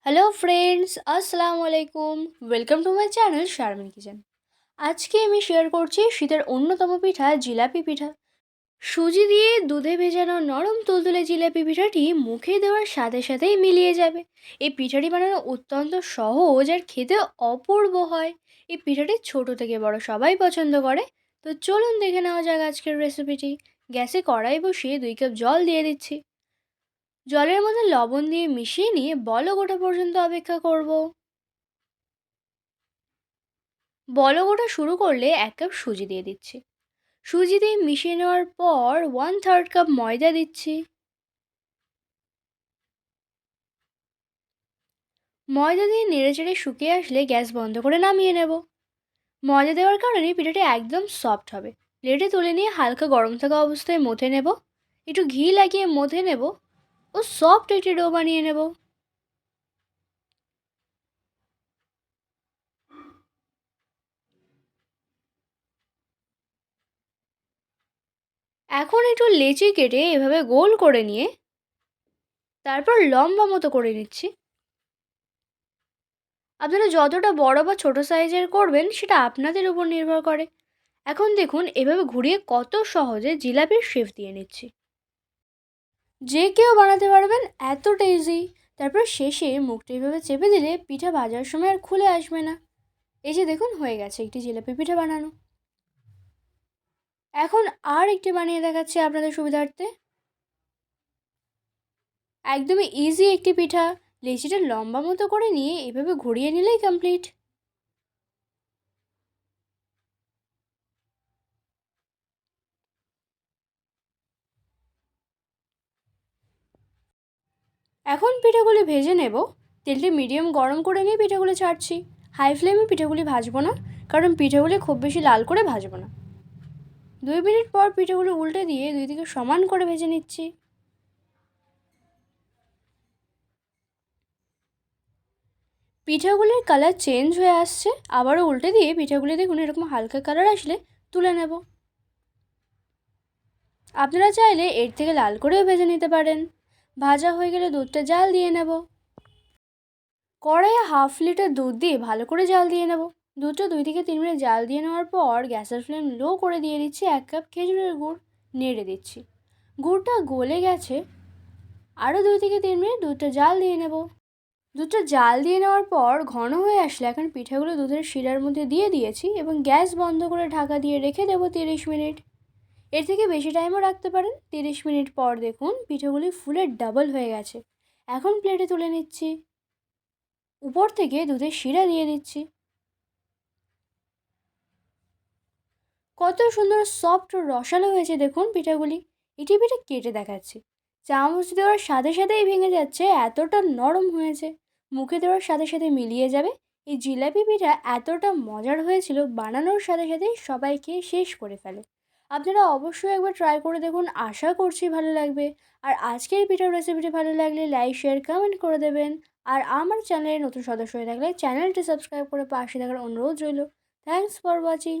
Hello friends, আসসালামু আলাইকুম। Welcome to my channel Sharmin kitchen. আজকে আমি শেয়ার করছি শীতের অন্যতম পিঠা জিলাপি পিঠা। সুজি দিয়ে দুধে ভেজানো নরম তুলতুলে জিলাপি পিঠাটি মুখে দেওয়ার সাথে সাথেই মিলিয়ে যাবে। এই পিঠাটি বানানো অত্যন্ত সহজ আর খেতে অপূর্ব হয়। এই পিঠাটি ছোট থেকে বড় সবাই পছন্দ করে। তো চলুন দেখে নেওয়া যাক আজকের রেসিপিটি। গ্যাসে কড়াই বসিয়ে 2 কাপ জল দিয়ে দিচ্ছি। জলের মধ্যে লবণ দিয়ে মিশিয়ে নিয়ে বলক ওঠা পর্যন্ত অপেক্ষা করব। বলক ওঠা শুরু করলে 1 কাপ সুজি দিয়ে দিচ্ছি। সুজি দিয়ে মিশিয়ে নেওয়ার পর 1/3 কাপ ময়দা দিচ্ছি। ময়দা দিয়ে নেড়েচেড়ে শুকিয়ে আসলে গ্যাস বন্ধ করে নামিয়ে নেব। ময়দা দেওয়ার কারণে পিঠাটি একদম সফট হবে। প্লেটে তুলে নিয়ে হালকা গরম থাকা অবস্থায় মথে নেব। একটু ঘি লাগিয়ে মথে নেব ও সফট একটি ডো বানিয়ে নেব। এখন একটু লেচি কেটে এভাবে গোল করে নিয়ে তারপর লম্বা মতো করে নিচ্ছি। আপনারা যতটা বড় বা ছোট সাইজের করবেন সেটা আপনাদের উপর নির্ভর করে। এখন দেখুন এভাবে ঘুরিয়ে কত সহজে জিলাপির শেপ দিয়ে নিচ্ছি। যে কেউ বানাতে পারবেন, এতটা ইজি। তারপর শেষে মুখটা এভাবে চেপে দিলে পিঠা ভাজার সময় আর খুলে আসবে না। এই যে দেখুন হয়ে গেছে একটি জিলাপি পিঠা বানানো। এখন আর একটি বানিয়ে দেখাচ্ছি আপনাদের সুবিধার্থে। একদমই ইজি একটি পিঠা। লেচিটা লম্বা মতো করে নিয়ে এভাবে ঘুরিয়ে নিলেই কমপ্লিট। এখন পিঠাগুলি ভেজে নেব। তেলটি মিডিয়াম গরম করে নিয়ে পিঠাগুলি ছাড়ছি। হাই ফ্লেমে পিঠাগুলি ভাজবো না, কারণ পিঠাগুলি খুব বেশি লাল করে ভাজবো না। 2 মিনিট পর পিঠাগুলি উল্টে দিয়ে দুই দিকে সমান করে ভেজে নিচ্ছি। পিঠাগুলির কালার চেঞ্জ হয়ে আসছে। আবারও উল্টে দিয়ে পিঠাগুলি দেখুন এরকম হালকা কালার আসলে তুলে নেব। আপনারা চাইলে এর থেকে লাল করেও ভেজে নিতে পারেন। ভাজা হয়ে গেলে দুধটা জাল দিয়ে নেব। কড়াইয়ে 1/2 লিটার দুধ দিয়ে ভালো করে জাল দিয়ে নেব। দুধটা 2 থেকে 3 মিনিট জাল দিয়ে নেওয়ার পর গ্যাসের ফ্লেম লো করে দিয়ে দিচ্ছি 1 কাপ খেজুরের গুড়। নেড়ে দিচ্ছি। গুড়টা গলে গেছে। আরও 2 থেকে 3 মিনিট দুধটা জাল দিয়ে নেব। দুধটা জাল দিয়ে নেওয়ার পর ঘন হয়ে আসলে এখন পিঠাগুলো দুধের শিরার মধ্যে দিয়ে দিয়েছি এবং গ্যাস বন্ধ করে ঢাকা দিয়ে রেখে দেবো 30 মিনিট। এর থেকে বেশি টাইমও রাখতে পারেন। 30 মিনিট পর দেখুন পিঠাগুলি ফুলে ডাবল হয়ে গেছে। এখন প্লেটে তুলে নিচ্ছি। উপর থেকে দুধের শিরা দিয়ে দিচ্ছি। কত সুন্দর সফট ও রসালো হয়েছে দেখুন পিঠাগুলি। এটি পিঠা কেটে দেখাচ্ছি। চামচ দেওয়ার সাথে সাথেই ভেঙে যাচ্ছে, এতটা নরম হয়েছে। মুখে দেওয়ার সাথে সাথে মিলিয়ে যাবে। এই জিলাপি পিঠা এতটা মজার হয়েছিল, বানানোর সাথে সাথেই সবাইকে শেষ করে ফেলে। আপনারা অবশ্যই একবার ট্রাই করে দেখুন, আশা করছি ভালো লাগবে। আর আজকের পিঠার রেসিপিটি ভালো লাগলে লাইক শেয়ার কমেন্ট করে দেবেন। আর আমার চ্যানেলের নতুন সদস্য হয়ে থাকলে চ্যানেলটি সাবস্ক্রাইব করে পাশে থাকার অনুরোধ রইল। Thanks for watching.